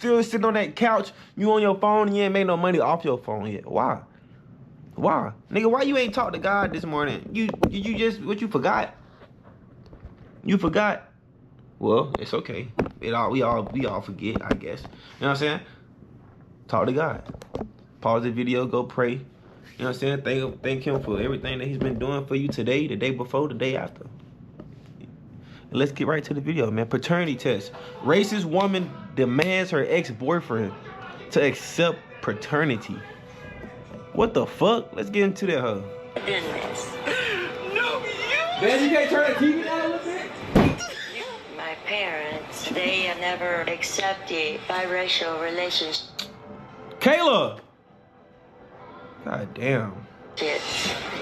still sitting on that couch. You on your phone and you ain't made no money off your phone yet. Why? Why? Nigga, why you ain't talked to God this morning? You just, what, you forgot? You forgot? Well, it's okay. We all forget, I guess. You know what I'm saying? Talk to God. Pause the video, go pray. You know what I'm saying? Thank him for everything that he's been doing for you today, the day before, the day after. And let's get right to the video, man. Paternity test. Racist woman demands her ex-boyfriend to accept paternity. What the fuck? Let's get into that, huh? Goodness. No, you! Man, you can't turn the TV down a little bit? My parents, they never accepted biracial relationships. Kayla! God damn.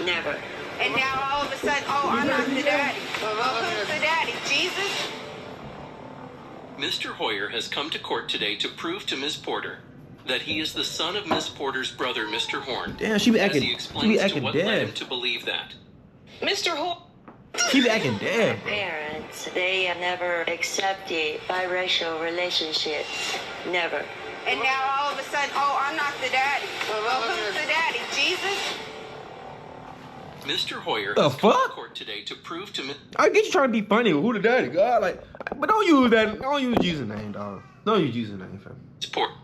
Never. And now all of a sudden, oh, I'm not the daddy. Oh, who's the daddy? Jesus? Mr. Hoyer has come to court today to prove to Ms. Porter that he is the son of Ms. Porter's brother, Mr. Horn. Damn, she be acting, he explains to what led dead. him to believe that. Mr. Horn. She be acting dead. My parents, they never accepted biracial relationships. Never. And now all of a sudden, oh, I'm not the daddy. Oh, who's the daddy? Jesus? Mr. Hoyer The has come fuck? to court today to prove to Ms. I get you trying to be funny. Who the daddy? God, like, but don't use that. Don't use Jesus' name, dog. Don't use Jesus' name, fam. Porter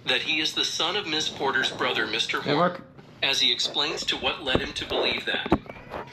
that he is the son of Ms. Porter's brother, Mr. Horn, as he explains to what led him to believe that.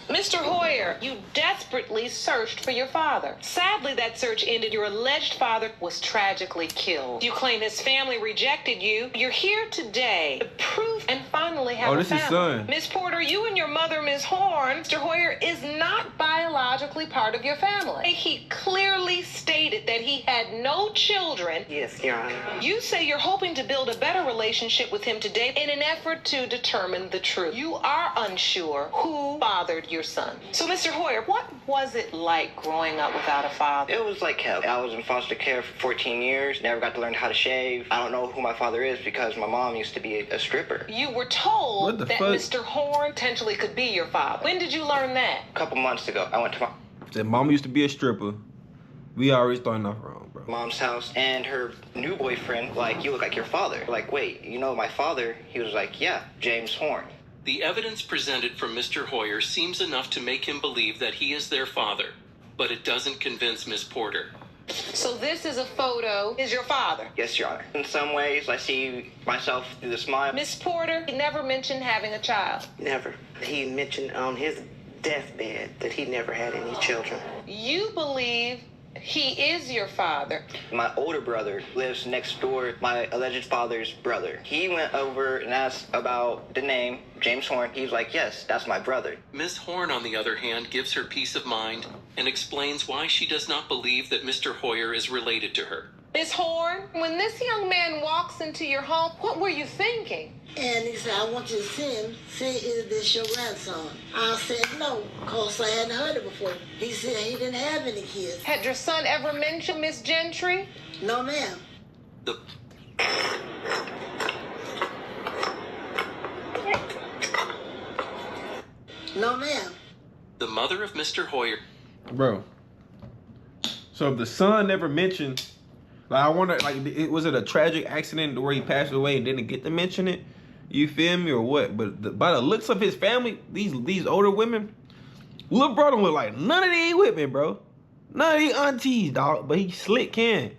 Mr. Hoyer, you desperately searched for your father. Sadly, that search ended. Your alleged father was tragically killed. You claim his family rejected you. You're here today to prove and finally have a family. This is son. Miss Porter, you and your mother, Ms. Horn, Mr. Hoyer is not biologically part of your family. He clearly stated that he had no children. Yes, Your Honor. You say you're hoping to build a better relationship with him today in an effort to determine the truth. You are unsure who fathered your son. So, Mr. Hoyer, what was it like growing up without a father? It was like hell. I was in foster care for 14 years, never got to learn how to shave. I don't know who my father is because my mom used to be a stripper. You were told that fuck? Mr. Horn potentially could be your father. When did you learn that? A couple months ago, I went to my Said mom used to be a stripper. We already starting off wrong, bro. mom's house, and her new boyfriend, like, you look like your father. Like, wait, you know my father? He was like, yeah, James Horn. The evidence presented from Mr. Hoyer seems enough to make him believe that he is their father, but it doesn't convince Ms. Porter. So this is a photo. Is your father? Yes, Your Honor. In some ways, I see myself through the smile. Miss Porter, he never mentioned having a child. Never. He mentioned on his deathbed that he never had any children. You believe he is your father. My older brother lives next door, my alleged father's brother. He went over and asked about the name, James Horn. He was like, yes, that's my brother. Ms. Horn, on the other hand, gives her peace of mind and explains why she does not believe that Mr. Hoyer is related to her. Miss Horn, when this young man walks into your home, what were you thinking? And he said, I want you to see him. Say, is this your grandson? I said, no, because I hadn't heard it before. He said he didn't have any kids. Had your son ever mentioned Miss Gentry? No, ma'am. The No, ma'am. The mother of Mr. Hoyer. Bro. So if the son never mentioned, like, I wonder, like, was it a tragic accident where he passed away and didn't get to mention it? You feel me, or what? But by the looks of his family, these older women, little brother look like none of these women, bro. None of these aunties, dog. But he slick can.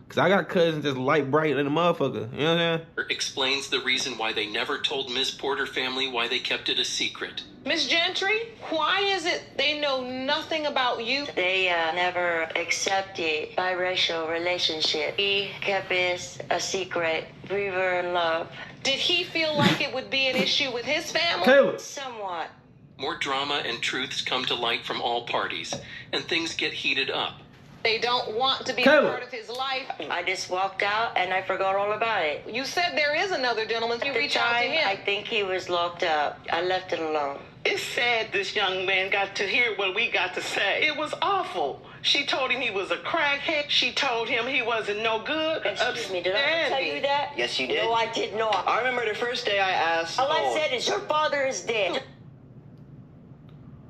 Cause I got cousins that's light bright than a motherfucker. You know what I'm saying? Explains the reason why they never told Ms. Porter family why they kept it a secret. Miss Gentry, why is it they know nothing about you? They never accepted biracial relationship. He kept it a secret. We were in love. Did he feel like it would be an issue with his family? Caleb. Somewhat. More drama and truths come to light from all parties, and things get heated up. They don't want to be a Caleb. part of his life. I just walked out and I forgot all about it. You said there is another gentleman. You At the reach out to time, him. I think he was locked up. I left it alone. It's sad this young man got to hear what we got to say. It was awful. She told him he was a crackhead. She told him he wasn't no good. Excuse me, did I tell you that? Yes, you did. No, I did not. I remember the first day I asked. All I said is your father is dead.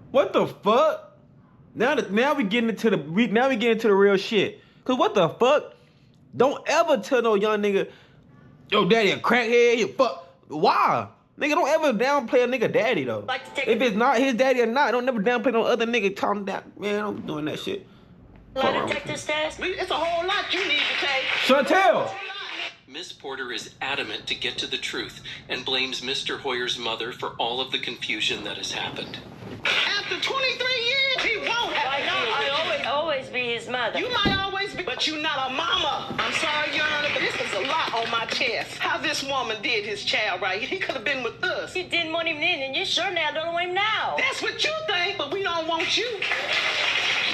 What the fuck? Now we getting into the real shit. Cause what the fuck? Don't ever tell no young nigga, yo, daddy a crackhead, you fuck. Why? Nigga, don't ever downplay a nigga daddy, though. Like to take If it's not his daddy or not, don't never downplay no other nigga talking that. Man, I'm doing that shit. a lie detector test? It's a whole lot you need to take. Chantel! Miss Porter is adamant to get to the truth and blames Mr. Hoyer's mother for all of the confusion that has happened. After 23 years, he won't have. Why not? I'll always be his mother. You might always be, but you're not a mama. I'm sorry, Your Honor, but this is a lot on my chest. How this woman did his child right. He could have been with us. You didn't want him then, and you sure now don't want him now. That's what you think, but we don't want you.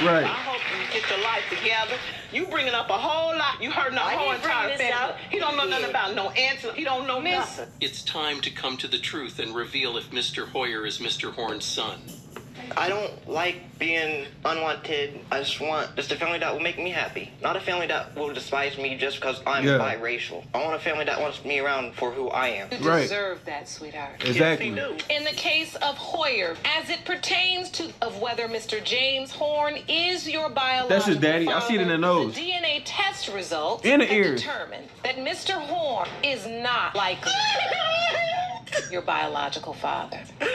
Right. I hope you get your life together. You bringing up a whole lot. You hurting the I whole didn't bring entire this family. up. He don't know nothing about no answer. He don't know nothing. It's time to come to the truth and reveal if Mr. Hoyer is Mr. Horn's son. I don't like being unwanted. I just want a family that will make me happy. Not a family that will despise me just because I'm biracial. I want a family that wants me around for who I am. You Right. deserve that, sweetheart. Exactly. Yes, he do. In the case of Hoyer, as it pertains to of whether Mr. James Horn is your biological That's his daddy. I see it in the father, nose. The DNA test results In the have ears. determined that Mr. Horn is not likely your biological father. No,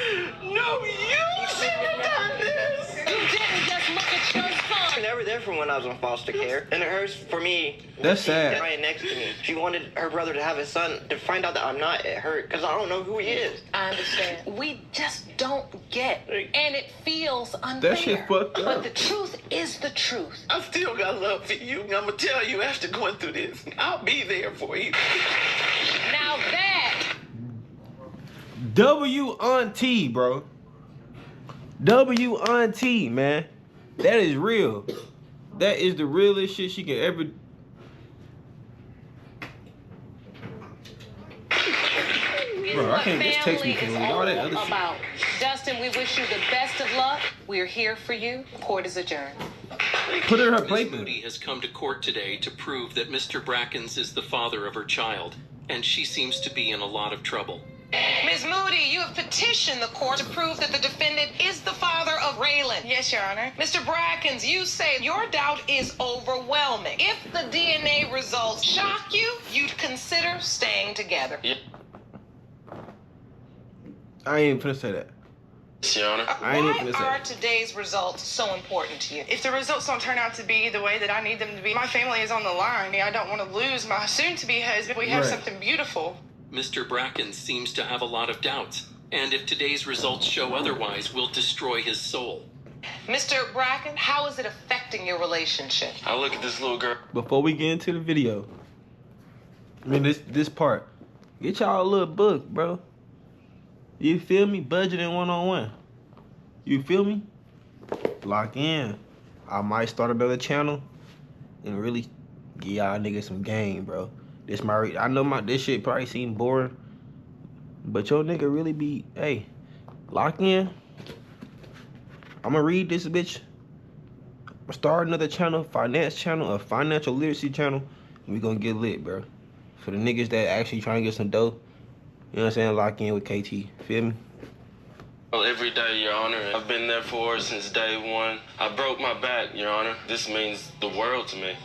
you shouldn't have done this. You didn't just look at your She son. was never there for when I was in foster care. And it hurts for me. That's She's sad. right next to me. She wanted her brother to have a son. To find out that I'm not, it hurt. Because I don't know who he is. I understand. We just don't get, and it feels unfair. That shit fucked up. But the truth is the truth. I still got love for you. I'm going to tell you after going through this. I'll be there for you. Now that W on T, bro. W on T, man. That is real. That is the realest shit she can ever. Bro, I can't just text me family is all that all other shit. about. Dustin, we wish you the best of luck. We're here for you. Court is adjourned. Put her in her Ms. playpen. Moody has come to court today to prove that Mr. Brackens is the father of her child, and she seems to be in a lot of trouble. Ms. Moody, you have petitioned the court to prove that the defendant is the father of Raylan. Yes, Your Honor. Mr. Brackens, you say your doubt is overwhelming. If the DNA results shock you, you'd consider staying together. I ain't finna say that. Your Honor. I ain't even Why gonna say are it. today's results so important to you? If the results don't turn out to be the way that I need them to be, my family is on the line. I don't want to lose my soon-to-be husband. We have Right. something beautiful. Mr. Brackens seems to have a lot of doubts, and if today's results show otherwise, will destroy his soul. Mr. Bracken, how is it affecting your relationship? I look at this little girl. Before we get into the video, I mean this part, get y'all a little book, bro. You feel me? Budgeting 101. You feel me? Lock in. I might start another channel and really give y'all niggas some game, bro. I know this shit probably seem boring, but your nigga really be, hey, lock in. I'ma read this bitch. Start another channel, finance channel, a financial literacy channel, and we gonna get lit, bro. For the niggas that actually trying to get some dough, you know what I'm saying? Lock in with KT. Feel me? Every day, Your Honor. I've been there for her since day one. I broke my back, Your Honor. This means the world to me.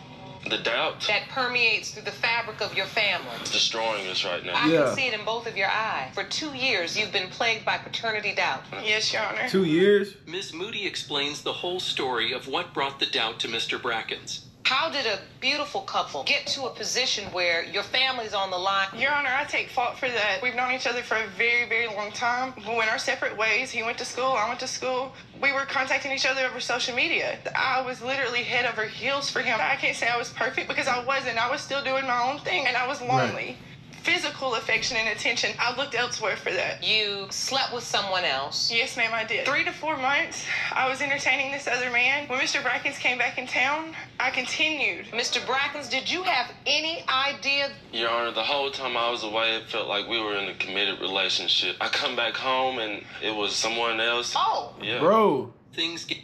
The doubt That permeates through the fabric of your family. is destroying us right now. I Yeah. can see it in both of your eyes. For 2 years, you've been plagued by paternity doubt. Yes, Your Honor. 2 years? Ms. Moody explains the whole story of what brought the doubt to Mr. Brackens. How did a beautiful couple get to a position where your family's on the line? Your Honor, I take fault for that. We've known each other for a very, very long time. We went our separate ways. He went to school, I went to school. We were contacting each other over social media. I was literally head over heels for him. I can't say I was perfect because I wasn't. I was still doing my own thing and I was lonely. Physical affection and attention, I looked elsewhere for that. You slept with someone else. Yes, ma'am, I did. 3 to 4 months, I was entertaining this other man. When Mr. Brackens came back in town, I continued. Mr. Brackens, did you have any idea? Your Honor, the whole time I was away, it felt like we were in a committed relationship. I come back home and it was someone else. Oh, Yeah. Bro, Things get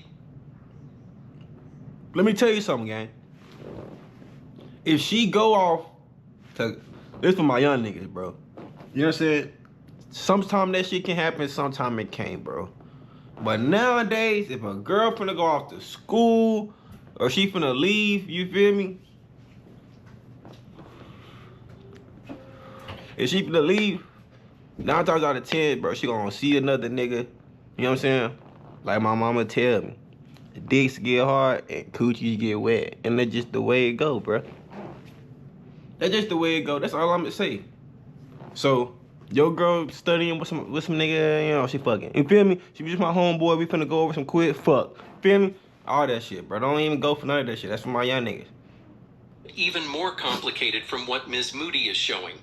let me tell you something, gang. If she go off to, this for my young niggas, bro. You know what I'm saying? Sometimes that shit can happen, sometimes it can't, bro. But nowadays, if a girl finna go off to school or she finna leave, you feel me? if she finna leave, 9 times out of 10, bro, she gonna see another nigga. You know what I'm saying? Like my mama tell me, dicks get hard and coochies get wet, and that's just the way it go, bro. That's just the way it go. That's all I'm gonna say. So your girl studying with some nigga, you know, she fucking. You feel me? She just my homeboy. We finna go over some quick fuck. Feel me? All that shit, bro. Don't even go for none of that shit. That's for my young niggas. Even more complicated from what Ms. Moody is showing.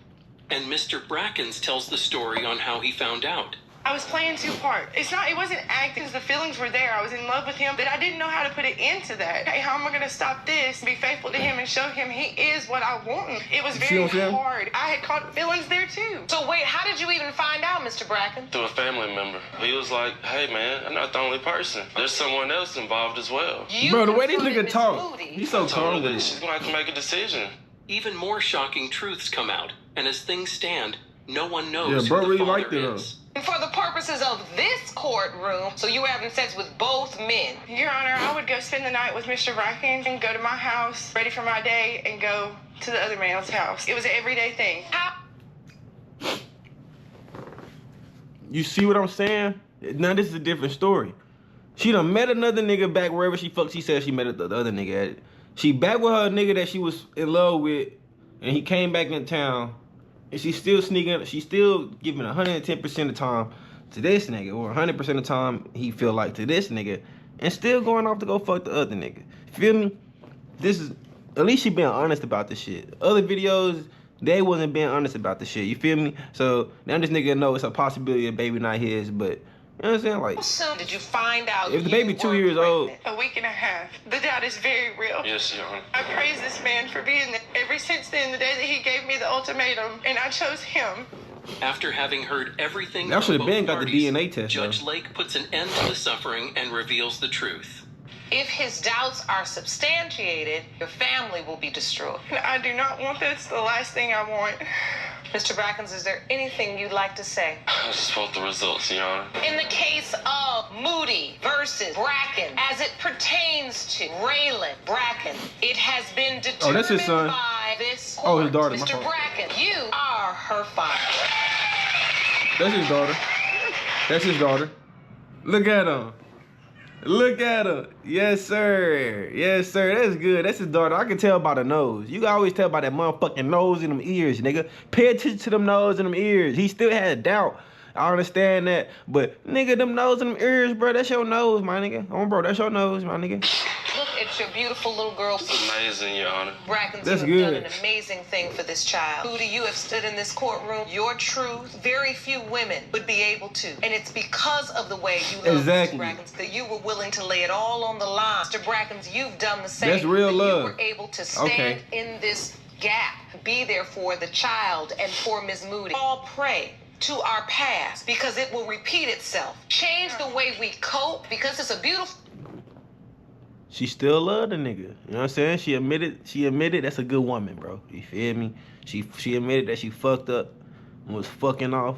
And Mr. Brackens tells the story on how he found out. I was playing two parts. It wasn't acting. The feelings were there. I was in love with him, but I didn't know how to put it into that. Hey, how am I going to stop this, be faithful to him, and show him he is what I want? It was very hard. I had caught feelings there, too. So wait, how did you even find out, Mr. Bracken? Through a family member. He was like, hey, man, I'm not the only person. There's someone else involved as well. Bro, the way this nigga talk, he's so calm with it. She's going to have to make a decision. Even more shocking truths come out, and as things stand, no one knows bro, who the really father liked it, is. And for the purposes of this courtroom, so you were having sex with both men? Your Honor, I would go spend the night with Mr. Bracken and go to my house, ready for my day, and go to the other man's house. It was an everyday thing. You see what I'm saying? Now this is a different story. She done met another nigga back wherever she fucked. She said she met the other nigga at it. She back with her nigga that she was in love with, and he came back in town. And she's still sneaking, she's still giving 110% of the time to this nigga, or 100% of the time he feel like to this nigga, and still going off to go fuck the other nigga. Feel me? This is, at least she being honest about this shit. Other videos, they wasn't being honest about the shit, you feel me? So now this nigga know it's a possibility the baby not his, but you know what I'm saying? Like, how soon did you find out if the baby 2 years old? A week and a half. The doubt is very real. Yes, Your Honor. I praise this man for being there. Ever since then, the day that he gave me the ultimatum, and I chose him. After having heard everything That should from have been both got the parties, DNA test, Judge though. Lake puts an end to the suffering and reveals the truth. If his doubts are substantiated, your family will be destroyed. I do not want that. It's the last thing I want. Mr. Brackens, is there anything you'd like to say? I just want the results, Your Honor. In the case of Moody versus Bracken, as it pertains to Raylan Bracken, it has been determined that's his son. by this court. Oh, his daughter, my Mr. fault. Bracken, you are her father. That's his daughter. That's his daughter. Look at him. Look at her. Yes, sir. Yes, sir. That's good. That's his daughter. I can tell by the nose. You can always tell by that motherfucking nose and them ears, nigga. Pay attention to them nose and them ears. He still had a doubt. I understand that. But, nigga, them nose and them ears, bro, that's your nose, my nigga. Oh, bro, that's your nose, my nigga. Look at your beautiful little girl. It's amazing, Your Honor. Brackens, That's you have good. done an amazing thing for this child. Moody, you have stood in this courtroom. Your truth, very few women would be able to. And it's because of the way you love Exactly. Mr. Brackens that you were willing to lay it all on the line. Mr. Brackens, you've done the same. That's real that love. You were able to stand in this gap, be there for the child and for Ms. Moody. All pray to our past because it will repeat itself. Change the way we cope because it's a beautiful. She still love the nigga. You know what I'm saying? She admitted that's a good woman, bro. You feel me? She admitted that she fucked up and was fucking off.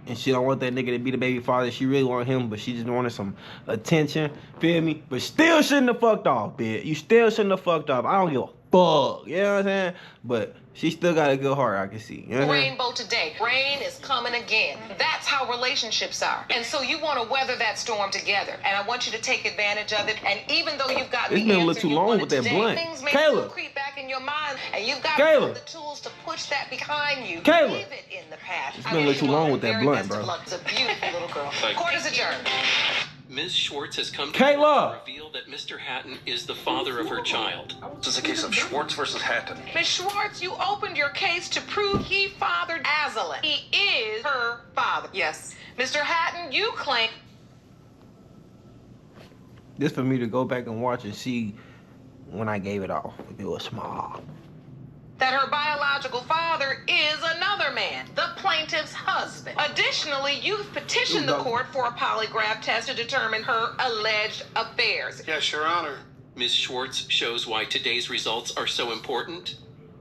And she don't want that nigga to be the baby father. She really want him, but she just wanted some attention. Feel me? But still shouldn't have fucked off, bitch. You still shouldn't have fucked off. I don't give a fuck. You know what I'm saying? But she still got a good heart, I can see. You know what I'm saying? Rainbow today. Rain is coming again. That's how relationships are. And so you want to weather that storm together. And I want you to take advantage of it. And even though you've got It's the been a little answer too you long wanted with that today, blunt. things may Kayla. still creep back in your mind. And you've got Kayla. the tools to push that behind you. Kayla. Leave it in the past. It's been a little too long with that blunt, bro. It's a beautiful little girl. Thank Court you. is adjourned. Ms. Schwartz has come to Kayla. court to reveal that Mr. Hatton is the father of her child. This is a case of Schwartz versus Hatton. Ms. Schwartz, you opened your case to prove he fathered Azalin. He is her father. Yes. Mr. Hatton, you claim. This for me to go back and watch and see when I gave it off. If it was small. That her biological father is another man, the plaintiff's husband. Additionally, you've petitioned the court for a polygraph test to determine her alleged affairs. Yes, Your Honor. Ms. Schwartz shows why today's results are so important,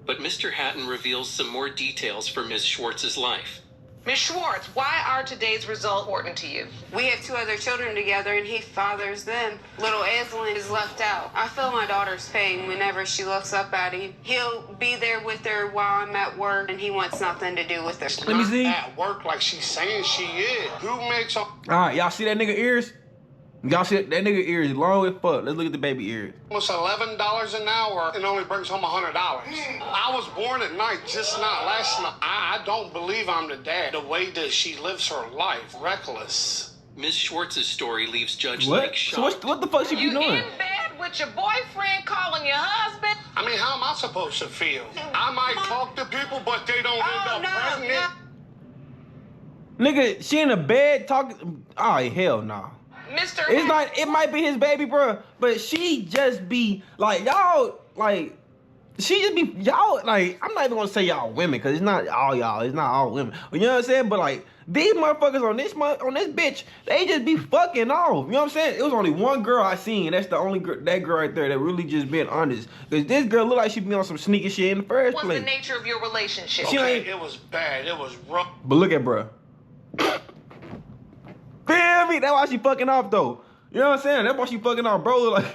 but Mr. Hatton reveals some more details for Ms. Schwartz's life. Ms. Schwartz, why are today's results important to you? We have 2 other children together, and he fathers them. Little Aislinn is left out. I feel my daughter's pain whenever she looks up at him. He'll be there with her while I'm at work, and he wants nothing to do with her. Let me see. At work like she's saying she is. Who makes all right, y'all see that nigga ears? Y'all see that nigga ears long as fuck. Let's look at the baby ears. almost $11 an hour and only brings home $100. I was born at night, just not last night. I don't believe I'm the dad. The way that she lives her life, reckless. Ms. Schwartz's story leaves Judge What? Lake So shocked. what the fuck she be You doing? in bed with your boyfriend calling your husband? I mean, how am I supposed to feel? I might talk to people, but they don't end up pregnant. Nigga, she in the bed talking. Oh, hell no. Mr. It's like, it might be his baby, bro, but she just be like, y'all, like, she just be, y'all, like, I'm not even gonna say y'all women, because it's not all y'all, it's not all women. You know what I'm saying? But, like, these motherfuckers on this bitch, they just be fucking off. You know what I'm saying? It was only one girl I seen. That's the only girl, that girl right there that really just been honest. Because this girl look like she be on some sneaky shit in the first What's place. the nature of your relationship? Okay, it was bad. It was rough. But look at bruh. Feel me? That's why she fucking off, though. You know what I'm saying? That's why she fucking off, bro. Like,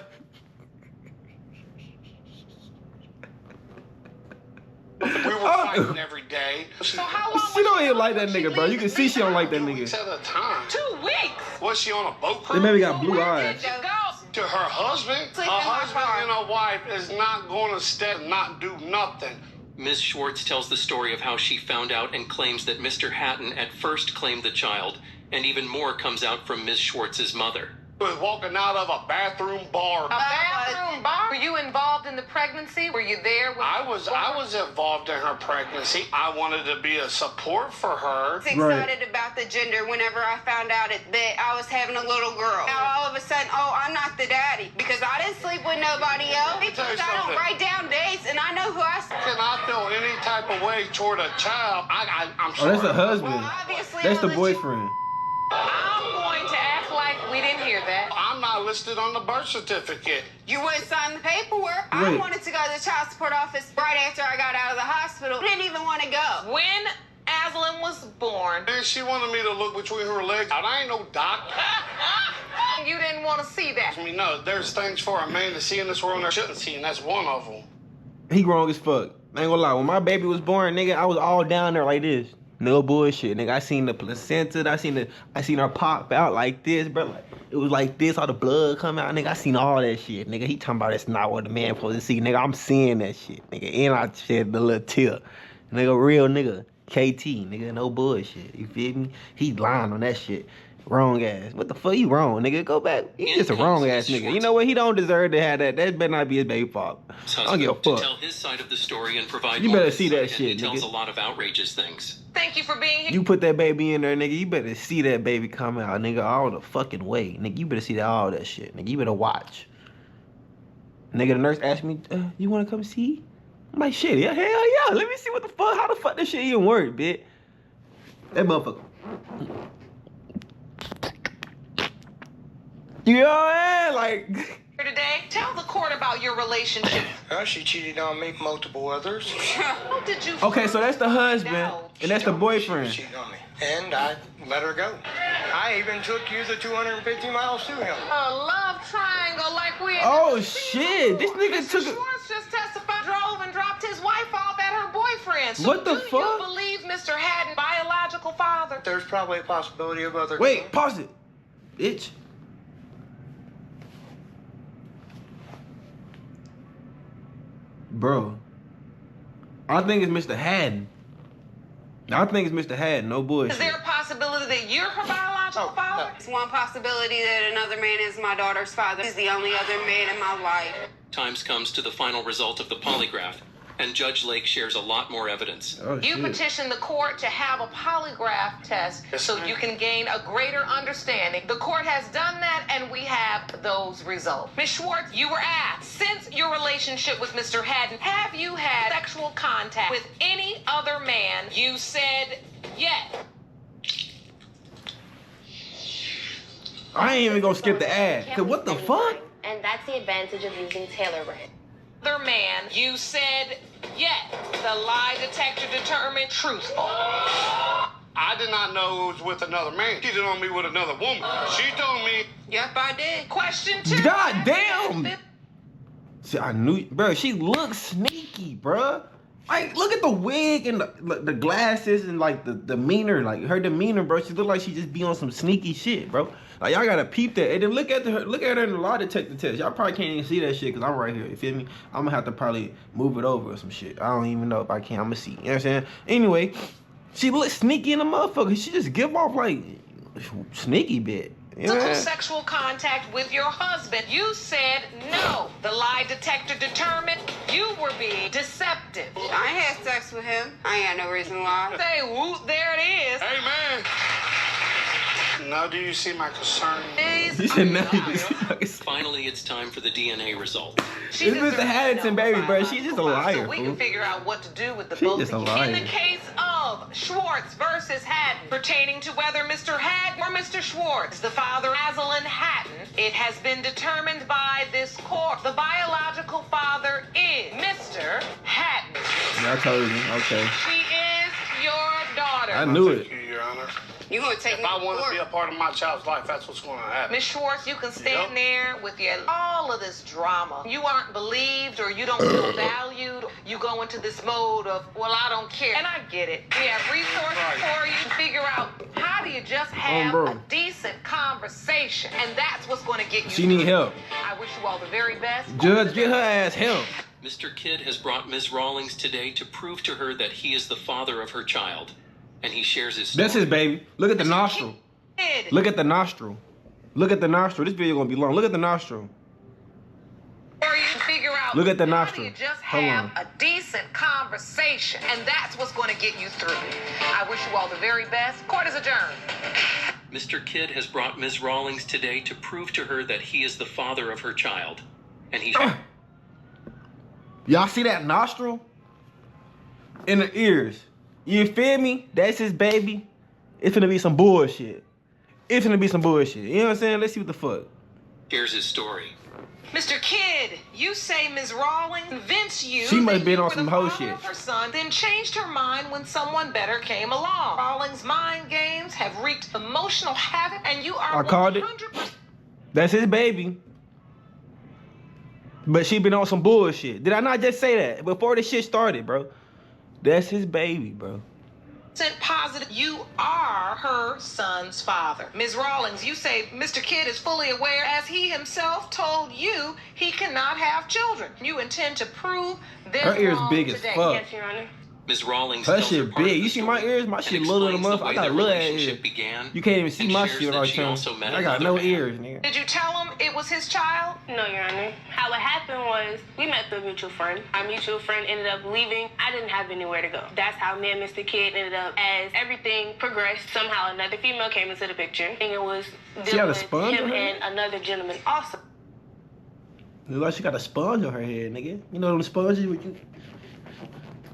We were fighting every day. So how long she don't even like that nigga, bro. You can see she don't like that 2 weeks nigga. at a time. 2 weeks. Was she on a boat They cruise? maybe got blue Where eyes. did you go? To her husband? Sleep A in my husband car. and a wife is not going to stay and not do nothing. Ms. Schwartz tells the story of how she found out and claims that Mr. Hatton at first claimed the child, and even more comes out from Ms. Schwartz's mother. Was walking out of a bathroom bar. A bathroom bar? Were you involved in the pregnancy? Were you there? I was involved in her pregnancy. I wanted to be a support for her. I was excited about the gender whenever I found out that I was having a little girl. Now all of a sudden, oh, I'm not the daddy because I didn't sleep with nobody else. tell you Because I don't something. write down dates and I know who I Can I feel any type of way toward a child? I'm Oh, sorry. that's the husband. Well, obviously, That's the I'm gonna let you- boyfriend. I'm going to act like we didn't hear that. I'm not listed on the birth certificate. You wouldn't sign the paperwork. I Wait. wanted to go to the child support office right after I got out of the hospital. I didn't even want to go. When Aislinn was born, And she wanted me to look between her legs. I ain't no doctor. you didn't want to see that. I mean, no, there's things for a man to see in this world and I shouldn't see, and that's one of them. He wrong as fuck. I ain't gonna lie. When my baby was born, nigga, I was all down there like this. No bullshit, nigga. I seen the placenta. I seen her pop out like this, bro. Like, it was like this, all the blood come out, nigga. I seen all that shit, nigga. He talking about it's not what the man supposed to see, nigga. I'm seeing that shit, nigga. And I shed the little tear, nigga. Real nigga. KT, nigga. No bullshit. You feel me? He lying on that shit. Wrong ass. What the fuck? You wrong, nigga. Go back. He just a wrong ass nigga. You know what? He don't deserve to have that. That better not be his baby fault. I don't give a To fuck. tell his side of the story and provide You more better see that insight, shit, and he tells nigga. a lot of outrageous things. Thank you for being here. You put that baby in there, nigga. You better see that baby come out, nigga, all the fucking way. Nigga, you better see that, all that shit. Nigga, you better watch. Nigga, the nurse asked me, you want to come see? I'm like, shit, yeah, hell yeah. Let me see what the fuck, how the fuck this shit even work, bitch. That motherfucker. You know what I mean? Like, Here today, tell the court about your relationship. She cheated on me, multiple others. How did you? okay, so that's the husband, No. and that's the She boyfriend. cheated on me. And I let her go. I even took you the 250 miles to him. A love triangle like we. Oh, shit. This nigga Mr. took a... Schwartz just testified, drove and dropped his wife off at her boyfriend. So What the do fuck? you believe Mr. Hatton, biological father? There's probably a possibility of other... Wait, pause it. Bitch. Bro, I think it's Mr. Haddon. I think it's Mr. Haddon, no bullshit. Is there a possibility that you're her biological father? It's one possibility that another man is my daughter's father. He's the only other man in my life. Times comes to the final result of the polygraph, and Judge Lake shares a lot more evidence. Oh, You shit. petitioned the court to have a polygraph test so you can gain a greater understanding. The court has done that, and we have those results. Ms. Schwartz, you were asked, since your relationship with Mr. Haddon, have you had sexual contact with any other man? You said yes. I ain't even gonna skip the ad. Cause what the fuck? And that's the advantage of using Taylor Rand. Other man, you said yes. The lie detector determined truthful. I I did not know it was with another man. She cheated on me with another woman. She told me. Yep, I did. Question 2. God damn. See, I knew, bro. She looks sneaky, bro. Like, look at the wig and the glasses and like the demeanor, like her demeanor, bro. She look like she just be on some sneaky shit, bro. Like y'all gotta peep that, and then look at her in the lie detector test. Y'all probably can't even see that shit because I'm right here. You feel me? I'm gonna have to probably move it over or some shit. I don't even know if I can. I'm gonna see. You know what I'm saying? Anyway, she looks sneaky in a motherfucker. She just give off like sneaky bit. You know Physical sexual contact with your husband. You said no. The lie detector determined you were being deceptive. I had sex with him. I ain't got no reason why. Say, whoop, there it is. Amen. Now do you see my concern? You should know. Finally, it's time for the DNA result. This is the Haddington baby, bro. She's just a liar. So we can figure out what to do with the She's both just a of you. liar. In the case of Schwartz versus Hatton, pertaining to whether Mr. Hatton or Mr. Schwartz is the father of Rosalind Hatton, it has been determined by this court. The biological father is Mr. Hatton. Yeah, I told you. Okay. She is your daughter. I knew it. Thank you, Your Honor. You gonna take If I want to be a part of my child's life, that's what's going to happen. Miss Schwartz, you can stand there with all of this drama. You aren't believed or you don't feel valued. You go into this mode of, well, I don't care. And I get it. We have resources for you to figure out how do you just have a decent conversation. And that's what's going to get you. She need help. I wish you all the very best. Judge, get her ass help. Mr. Kidd has brought Ms. Rawlings today to prove to her that he is the father of her child. And he shares his story. That's his baby. Look at the nostril. Look at the nostril. Look at the nostril. This video gonna be long. Look at the nostril. Or you figure out Look at the how nostril. do you just Hold have on. a decent conversation. And that's what's going to get you through. I wish you all the very best. Court is adjourned. Mr. Kidd has brought Ms. Rawlings today to prove to her that he is the father of her child. And he... Y'all see that nostril? In the ears. You feel me? That's his baby. It's gonna be some bullshit. It's gonna be some bullshit. You know what I'm saying? Let's see what the fuck. Shares his story. Mr. Kidd, you say Ms. Rawlings convinced you She must that have been you on were some the hoe father shit. of her son, then changed her mind when someone better came along. Rawlings' mind games have wreaked emotional havoc, and you are I called it. 100%. That's his baby. But she been on some bullshit. Did I not just say that before this shit started, bro? That's his baby, bro. Positive you are her son's father. Ms. Rawlings, you say Mr. Kidd is fully aware, as he himself told you he cannot have children. You intend to prove them Her ears wrong big as today. fuck. Yes, Your Honor. Ms. Rawlings Her tells her shit part of big. the You see my story ears? My and shit little than a explains the motherfucker. I way got their little ass relationship ears. began, You can't even see and my shares shit that right she there. also met I got another no man. ears, nigga. Did you tell him it was his child? No, Your Honor. How it happened was we met through a mutual friend. Our mutual friend ended up leaving. I didn't have anywhere to go. That's how me and Mr. Kidd ended up. As everything progressed, somehow another female came into the picture, and it was She got a with sponge him on her and another gentleman also. Look like she got a sponge on her head, nigga. You know them sponges with you.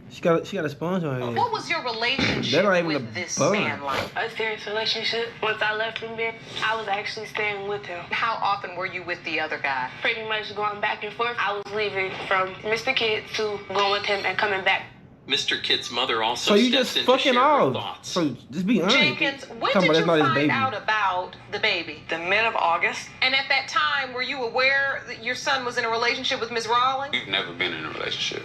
She got a sponge on her head. What was your That relationship ain't even with a this bun. man like? A serious relationship. Once I left him there, I was actually staying with him. How often were you with the other guy? Pretty much going back and forth. I was leaving from Mr. Kidd to going with him and coming back. Mr. Kidd's mother also So you steps just in to fucking share her off. thoughts. So just be honest. Jenkins, when Talking did you about that's not his find baby. out about the baby? The mid of August. And at that time, were you aware that your son was in a relationship with Ms. Rawlings? We've never been in a relationship.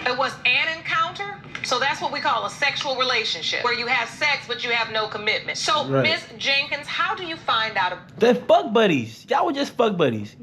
It was an encounter? So that's what we call a sexual relationship, where you have sex but you have no commitment. So, Right. Ms. Jenkins, how do you find out? They're fuck buddies. Y'all were just fuck buddies.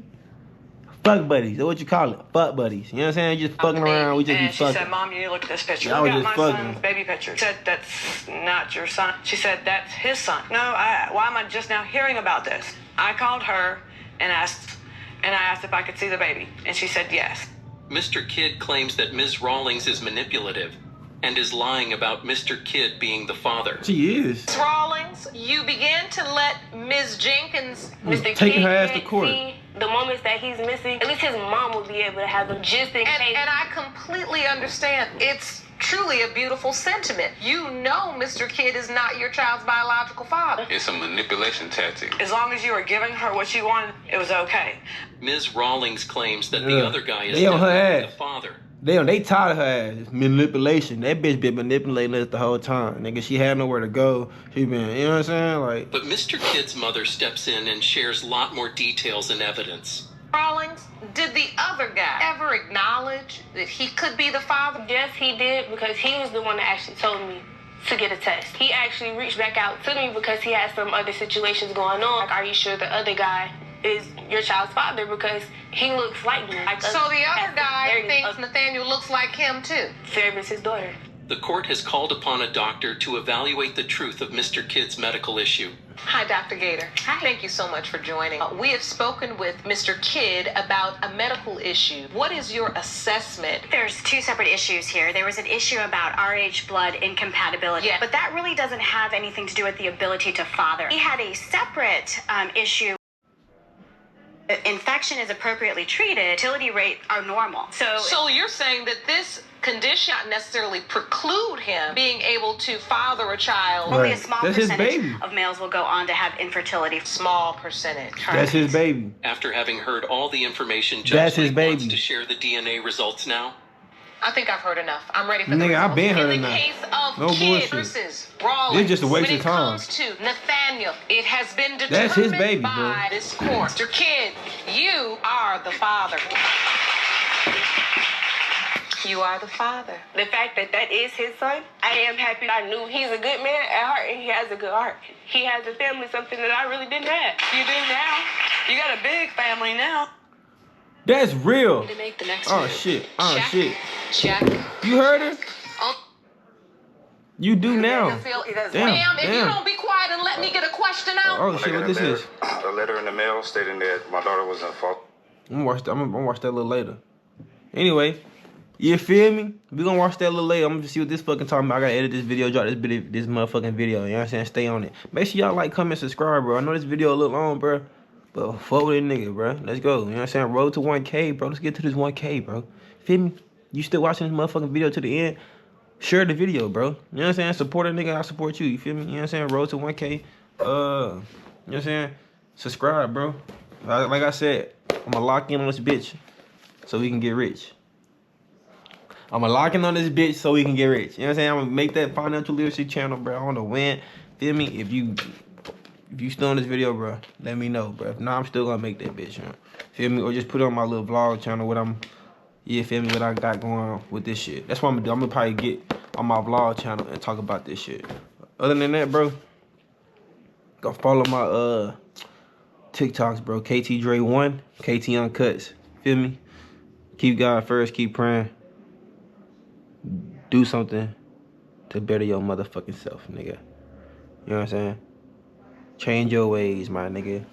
Fuck buddies. That's what you call it. Fuck buddies. You know what I'm saying? Just fucking around. We just And be she fucking. said, Mom, you need to look at this picture. Y'all Look was at my just fucking. son's baby picture. She said, that's not your son. She said, that's his son. No, why am I just now hearing about this? I called her and I asked if I could see the baby. And she said yes. Mr. Kidd claims that Ms. Rawlings is manipulative and is lying about Mr. Kidd being the father. She is. Ms. Rawlings, you began to let Ms. Jenkins... Mr. Taking Kidd her ass to can't court. see the moments that he's missing. At least his mom will be able to have them just in case. And I completely understand. It's truly a beautiful sentiment. You know Mr. Kidd is not your child's biological father. It's a manipulation tactic. As long as you were giving her what she wanted, it was okay. Ms. Rawlings claims that the other guy is They on her definitely ass. the father. They tired of her ass. Manipulation. That bitch been manipulating us the whole time. Nigga, she had nowhere to go. She been, you know what I'm saying? Like. But Mr. Kid's mother steps in and shares a lot more details and evidence. Rawlings, did the other guy ever acknowledge that he could be the father? Yes, he did, because he was the one that actually told me to get a test. He actually reached back out to me because he had some other situations going on. Like, are you sure the other guy is your child's father? Because he looks like me. Like, So the other guy thinks Nathaniel looks like him too. Sarah is his daughter. The court has called upon a doctor to evaluate the truth of Mr. Kid's medical issue. Hi, Dr. Gator. Hi. Thank you so much for joining. We have spoken with Mr. Kidd about a medical issue. What is your assessment? There's two separate issues here. There was an issue about RH blood incompatibility, but that really doesn't have anything to do with the ability to father. He had a separate issue. Infection is appropriately treated, fertility rates are normal. So you're saying that this condition not necessarily preclude him being able to father a child? Only a small percentage of males will go on to have infertility. Small percentage. That's his baby. After having heard all the information, That's Judge his Lake wants baby. to share the DNA results now. I think I've heard enough. I'm ready for the Nigga, results. I been heard In the enough. case of No Kidd bullshit. versus Rawlings, It's just a waste when of time. it comes to Nathaniel, it has been determined That's his baby, bro. by this court. Mr. Kidd, you are the father. You are the father. The fact that that is his son, I am happy. I knew he's a good man at heart, and he has a good heart. He has a family, something that I really didn't have. You do now. You got a big family now. That's real. To make the next Oh move. shit. Oh Check. shit. Check. You heard her? Oh, You do now. Damn. Ma'am, if you Damn. don't be quiet and let me get a question out. Oh shit, what this is? A letter in the mail stating that my daughter was in fault. I'm gonna watch that a little later. Anyway, you feel me? We gonna watch that a little later. I'm gonna see what this fucking talking about. I gotta edit this video, drop this motherfucking video. You know what I'm saying? Stay on it. Make sure y'all like, comment, subscribe, bro. I know this video a little long, bro. But fuck with a nigga, bro. Let's go. You know what I'm saying? Road to 1K, bro. Let's get to this 1K, bro. Feel me? You still watching this motherfucking video to the end? Share the video, bro. You know what I'm saying? Support a nigga, I support you. You feel me? You know what I'm saying? Road to 1K. You know what I'm saying? Subscribe, bro. Like I said, I'm gonna lock in on this bitch so we can get rich. I'm gonna lock in on this bitch so we can get rich. You know what I'm saying? I'm gonna make that financial literacy channel, bro. I wanna win. Feel me? If you still on this video, bro, let me know, bro. If not, I'm still gonna make that bitch, you know? Feel me? Or just put it on my little vlog channel what feel me, what I got going on with this shit. That's what I'm gonna do. I'm gonna probably get on my vlog channel and talk about this shit. Other than that, bro, go follow my TikToks, bro. KT Dre 1, KT Uncuts. Feel me? Keep God first, keep praying. Do something to better your motherfucking self, nigga. You know what I'm saying? Change your ways, my nigga.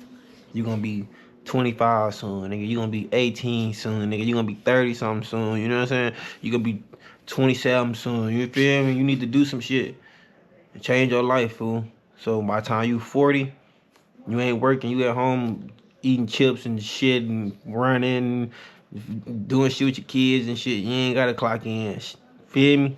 You gonna be 25 soon, nigga. You gonna be 18 soon, nigga. You gonna be 30 something soon. You know what I'm saying? You gonna be 27 soon. You feel me? You need to do some shit and change your life, fool. So by the time you 40, you ain't working. You at home eating chips and shit and running, doing shit with your kids and shit. You ain't gotta clock in. Feel me?